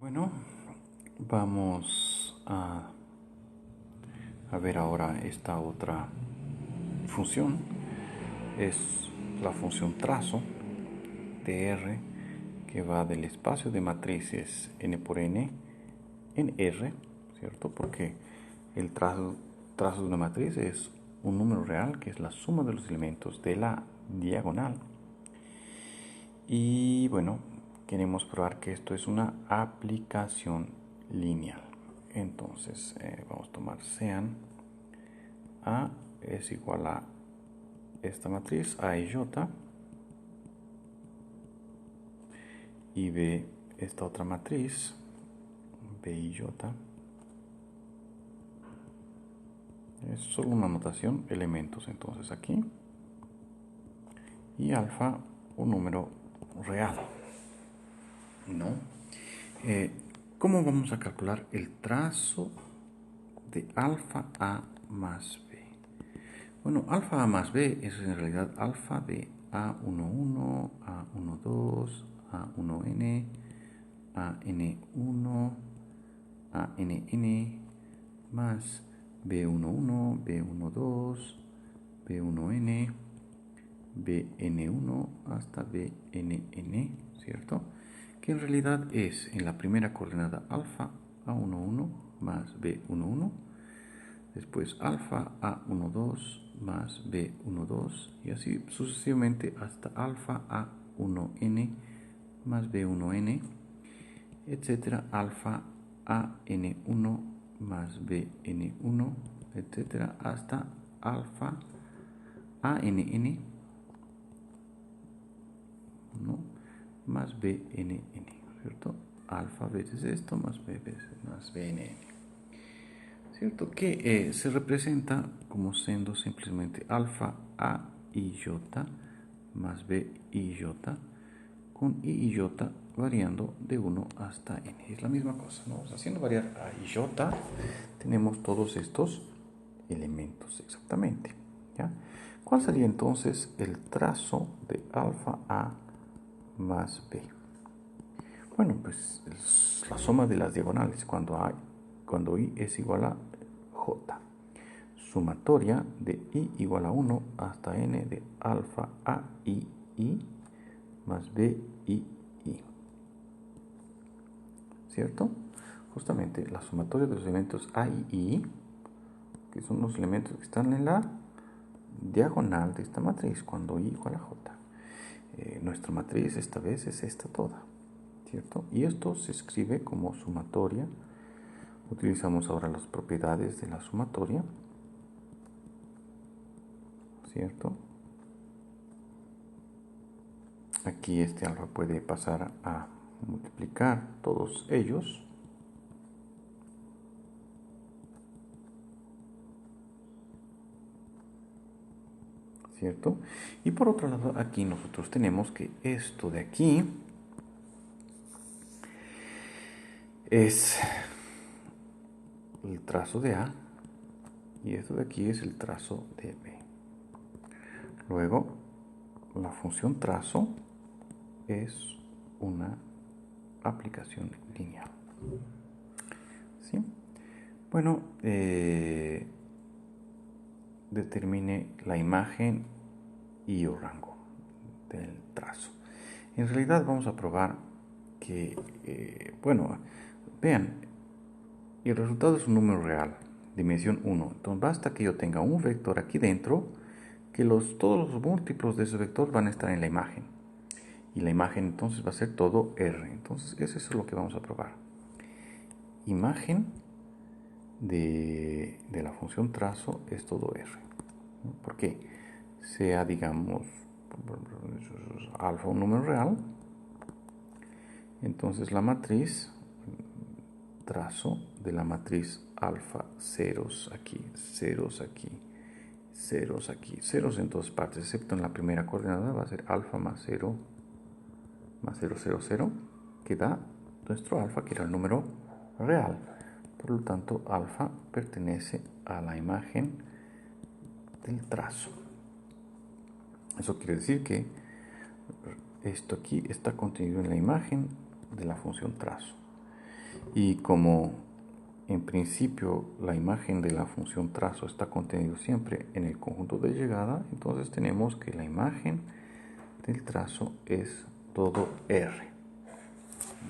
Bueno, vamos a ver ahora esta otra función. Es la función trazo de R que va del espacio de matrices n por n en R, ¿cierto? Porque el trazo de una matriz es un número real que es la suma de los elementos de la diagonal. Y bueno, queremos probar que esto es una aplicación lineal. Entonces vamos a tomar sean A es igual a esta matriz A y J, y B esta otra matriz B y J. Es solo una notación, elementos entonces aquí, y alfa un número real, ¿no? ¿Cómo vamos a calcular el trazo de alfa A más B? Bueno, alfa A más B es en realidad alfa de A11, A12, A1N, AN1, ANN, más B11, B12, B1N, BN1 hasta BNN, ¿cierto? Que en realidad es en la primera coordenada alfa A11 más B11, después alfa A12 más B12 y así sucesivamente hasta alfa A1N más B1N, etcétera, alfa AN1 más BN1, etcétera, hasta alfa ANN, ¿no?, más BNN, ¿cierto? Alfa veces esto más B veces más BNN, ¿cierto? Que se representa como siendo simplemente alfa A y J más B y J, con I y J variando de 1 hasta N. Es la misma cosa, ¿no? Haciendo variar A y J, tenemos todos estos elementos exactamente, ¿ya? ¿Cuál sería entonces el trazo de alfa A más B? Bueno, pues es la suma de las diagonales cuando I es igual a J. Sumatoria de I igual a 1 hasta N de alfa A I más B I, ¿cierto? Justamente la sumatoria de los elementos A y I, que son los elementos que están en la diagonal de esta matriz cuando I igual a J. Nuestra matriz esta vez es esta toda, ¿cierto? Y esto se escribe como sumatoria. Utilizamos ahora las propiedades de la sumatoria, ¿cierto? Aquí este alfa puede pasar a multiplicar todos ellos, ¿cierto? Y por otro lado, aquí nosotros tenemos que esto de aquí es el trazo de A y esto de aquí es el trazo de B. Luego, la función trazo es una aplicación lineal, ¿sí? Bueno, determine la imagen y el rango del trazo. En realidad vamos a probar que, bueno, vean, el resultado es un número real, dimensión 1. Entonces basta que yo tenga un vector aquí dentro, que todos los múltiplos de ese vector van a estar en la imagen. Y la imagen entonces va a ser todo R. Entonces eso es lo que vamos a probar. Imagen de la función trazo es todo R. ¿Por qué? Sea, digamos, alfa un número real, entonces la matriz trazo de la matriz alfa, ceros aquí, ceros aquí, ceros aquí, ceros en todas partes, excepto en la primera coordenada, va a ser alfa más 0, más 0, 0, 0, que da nuestro alfa, que era el número real. Por lo tanto, alfa pertenece a la imagen del trazo. Eso quiere decir que esto aquí está contenido en la imagen de la función trazo. Y como en principio la imagen de la función trazo está contenido siempre en el conjunto de llegada, entonces tenemos que la imagen del trazo es todo R,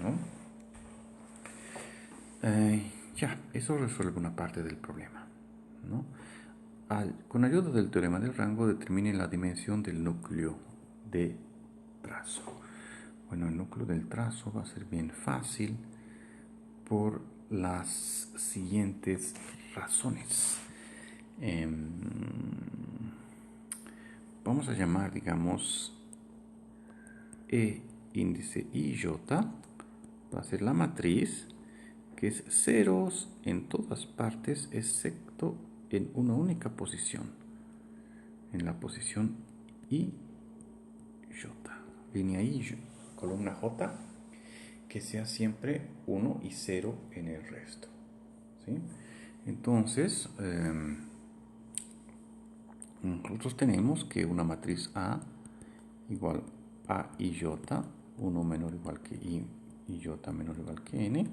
¿no? Ya, eso resuelve una parte del problema, ¿no? Con ayuda del teorema del rango determine la dimensión del núcleo de trazo. Bueno, el núcleo del trazo va a ser bien fácil por las siguientes razones. Vamos a llamar, digamos, E índice IJ va a ser la matriz que es ceros en todas partes excepto en una única posición, en la posición IJ, línea I, columna J, que sea siempre 1 y 0 en el resto, ¿sí? Entonces, nosotros tenemos que una matriz A igual a IJ, 1 menor o igual que I, IJ menor o igual que N.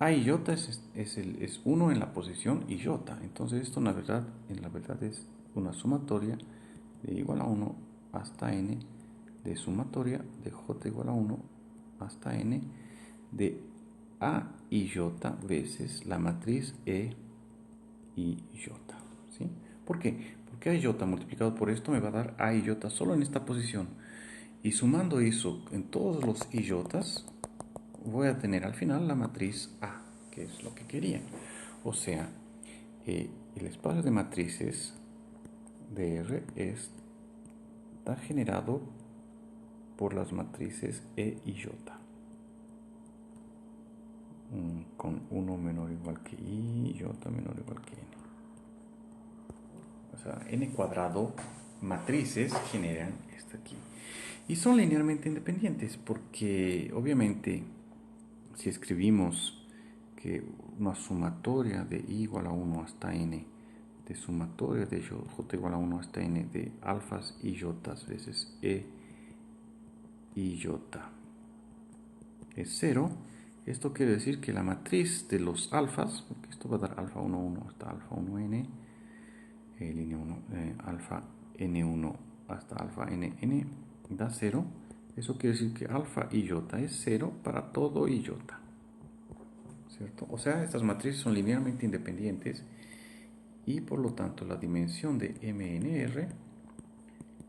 A y J es 1 en la posición y J. Entonces esto en la verdad es una sumatoria de igual a 1 hasta N, de sumatoria de J igual a 1 hasta N, de A y J veces la matriz E y J. ¿Sí? ¿Por qué? Porque A y J multiplicado por esto me va a dar A y J solo en esta posición. Y sumando eso en todos los y J, voy a tener al final la matriz A, que es lo que quería. O sea, el espacio de matrices de R está generado por las matrices E y J, con 1 menor o igual que I, J menor o igual que N. O sea, N cuadrado matrices generan esto aquí. Y son linealmente independientes porque obviamente si escribimos que una sumatoria de I igual a 1 hasta N, de sumatoria de J igual a 1 hasta N, de alfas y J veces E y J es 0, esto quiere decir que la matriz de los alfas, porque esto va a dar alfa 1, 1 hasta alfa 1n, línea 1, alfa n1 hasta alfa nn, da 0. Eso quiere decir que alfa y J es 0 para todo y J, ¿cierto? O sea, estas matrices son linealmente independientes y por lo tanto la dimensión de MNR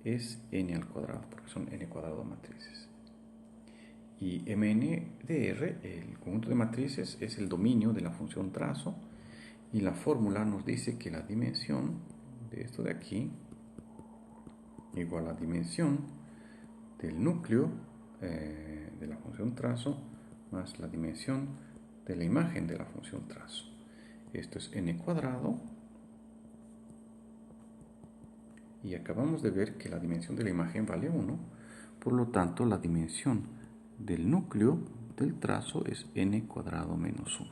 es n al cuadrado, porque son n cuadrado matrices. Y MNDR, el conjunto de matrices, es el dominio de la función trazo, y la fórmula nos dice que la dimensión de esto de aquí igual a la dimensión del núcleo de la función trazo más la dimensión de la imagen de la función trazo. Esto es n cuadrado, y acabamos de ver que la dimensión de la imagen vale 1, por lo tanto la dimensión del núcleo del trazo es n cuadrado menos 1,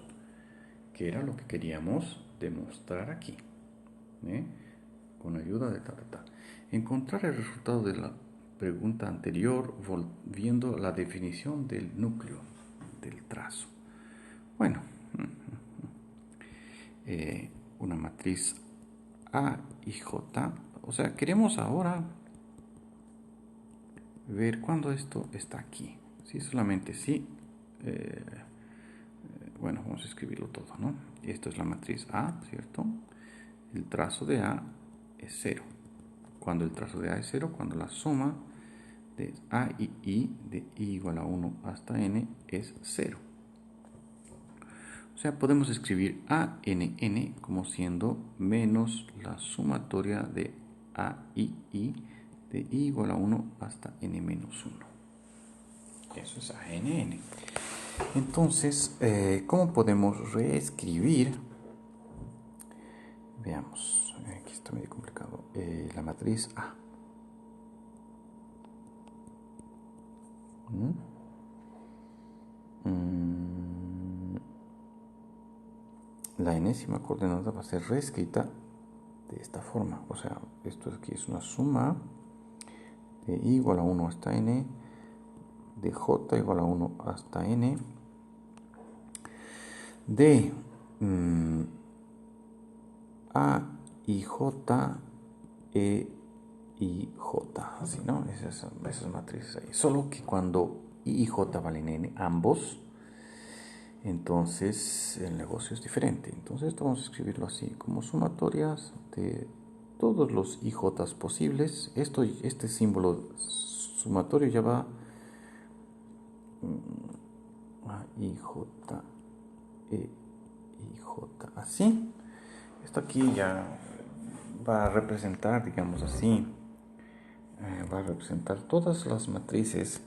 que era lo que queríamos demostrar aquí, con ayuda de encontrar el resultado de la pregunta anterior volviendo a la definición del núcleo del trazo. Bueno, una matriz A y J, o sea, queremos ahora ver cuándo esto está aquí. Si solamente sí, bueno, vamos a escribirlo todo, ¿no? Esto es la matriz A, ¿cierto? El trazo de A es 0. Cuando el trazo de A es 0, cuando la suma de A y I, de I igual a 1 hasta N, es 0. O sea, podemos escribir ANN como siendo menos la sumatoria de A y I, de I igual a 1 hasta N menos 1. Eso es ANN. Entonces, ¿cómo podemos reescribir? Veamos, aquí está medio complicado. La matriz A. La enésima coordenada va a ser reescrita de esta forma. O sea, esto aquí es una suma de I igual a 1 hasta N, de J igual a 1 hasta N, de A y J, E y J, así, ¿no? Esas matrices ahí. Solo que cuando I y J valen N, ambos, entonces el negocio es diferente. Entonces esto vamos a escribirlo así, como sumatorias de todos los IJ posibles. Este símbolo sumatorio ya va A, I, J, E, I, J, así. Esto aquí ya va a representar, digamos así, va a representar todas las matrices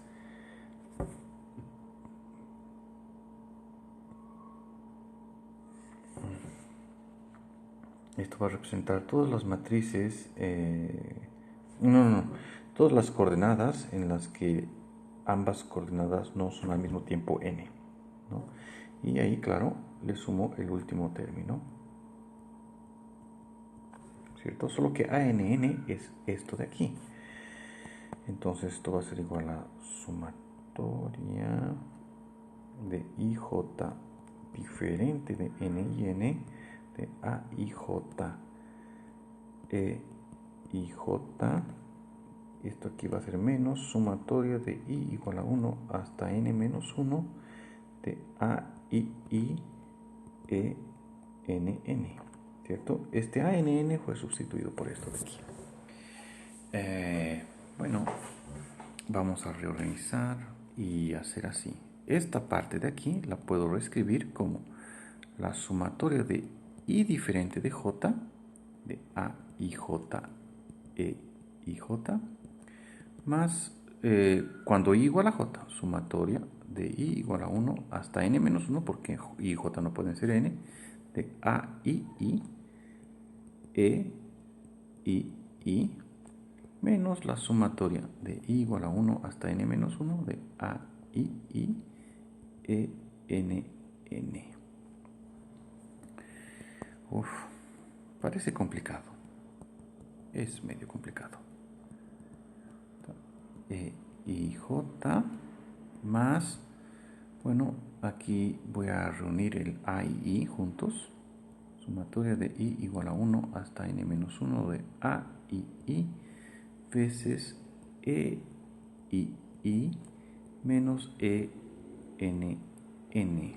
Esto va a representar todas las matrices, todas las coordenadas en las que ambas coordenadas no son al mismo tiempo n, ¿no? Y ahí, claro, le sumo el último término, ¿cierto? Solo que ANN es esto de aquí. Entonces esto va a ser igual a sumatoria de IJ diferente de N y N de AIJ E y J. Esto aquí va a ser menos sumatoria de I igual a 1 hasta N menos 1 de A, I, E, N, N. ¿Cierto? Este ANN fue sustituido por esto de aquí. Bueno, vamos a reorganizar y hacer así. Esta parte de aquí la puedo reescribir como la sumatoria de I diferente de J, de A, I, J, E, I, J, más cuando I igual a J, sumatoria de I igual a 1 hasta N menos 1, porque I y J no pueden ser N, de A, I, E, I, menos la sumatoria de I igual a 1 hasta N menos 1 de A, I, E, N, N. Uf, parece complicado. Es medio complicado. E, I, J, más, bueno, aquí voy a reunir el A y I juntos. Sumatoria de I igual a 1 hasta N menos 1 de A y I veces E y I menos E, N, N.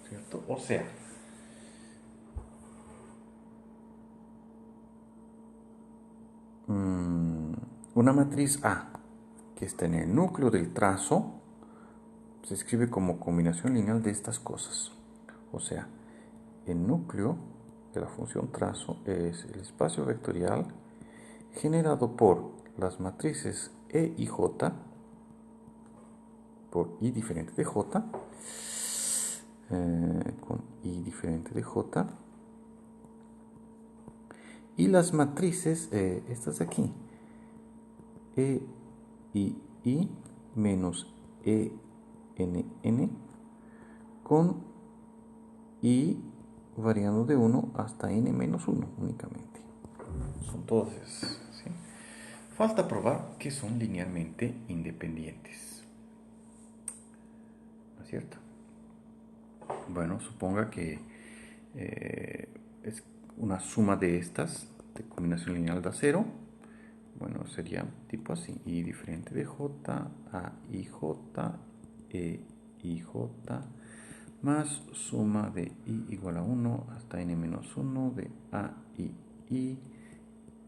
¿Cierto? O sea, una matriz A que está en el núcleo del trazo se escribe como combinación lineal de estas cosas. O sea, el núcleo de la función trazo es el espacio vectorial generado por las matrices E y J por I diferente de J, con I diferente de J, y las matrices, estas de aquí, E y I menos E, N, N, con I variando de 1 hasta N menos 1 únicamente. Son todas esas, ¿sí? Falta probar que son linealmente independientes. ¿No es cierto? Bueno, suponga que es una suma de estas de combinación lineal da 0. Bueno, sería tipo así: I diferente de J, A, I, J, E, I, J, más suma de I igual a 1 hasta N menos 1 de A, I,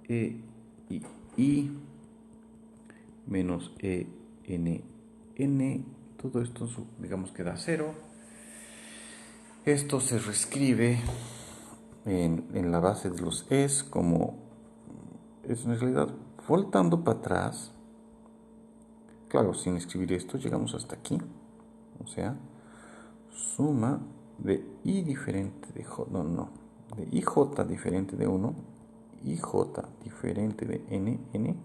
E, I, menos E, N, N. Todo esto, digamos que da 0. Esto se reescribe en la base de los es como es en realidad voltando para atrás. Claro, sin escribir esto llegamos hasta aquí. O sea, suma de I diferente de J, de IJ diferente de 1, IJ diferente de N, N,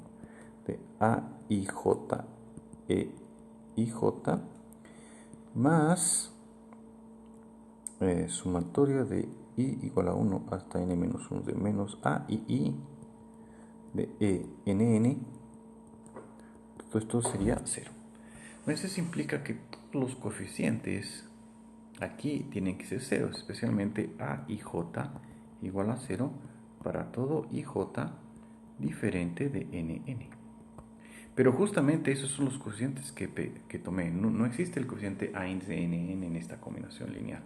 de A, IJ, E, IJ, más sumatoria de I igual a 1 hasta N menos 1 de menos A y I de E, N, N. Todo esto sería 0. Entonces implica que todos los coeficientes aquí tienen que ser ceros, especialmente A y J igual a 0 para todo IJ diferente de NN. Pero justamente esos son los coeficientes que tomé. No existe el coeficiente A de NN en esta combinación lineal.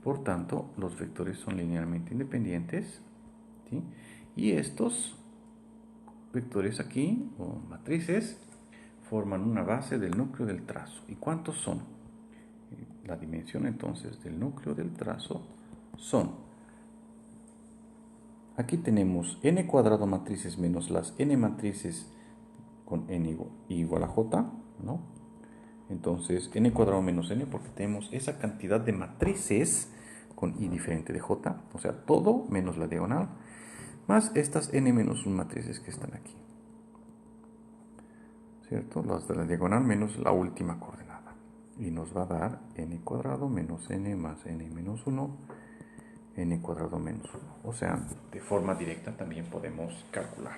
Por tanto, los vectores son linealmente independientes, ¿sí? Y estos vectores aquí, o matrices, forman una base del núcleo del trazo. ¿Y cuántos son? La dimensión entonces del núcleo del trazo son, aquí tenemos n cuadrado matrices menos las n matrices con n igual a j, ¿no? Entonces n cuadrado menos n, porque tenemos esa cantidad de matrices con i diferente de j, o sea, todo menos la diagonal, más estas n menos 1 matrices que están aquí, ¿cierto? Las de la diagonal menos la última coordenada. Y nos va a dar n cuadrado menos n más n menos 1, n cuadrado menos 1. O sea, de forma directa también podemos calcular.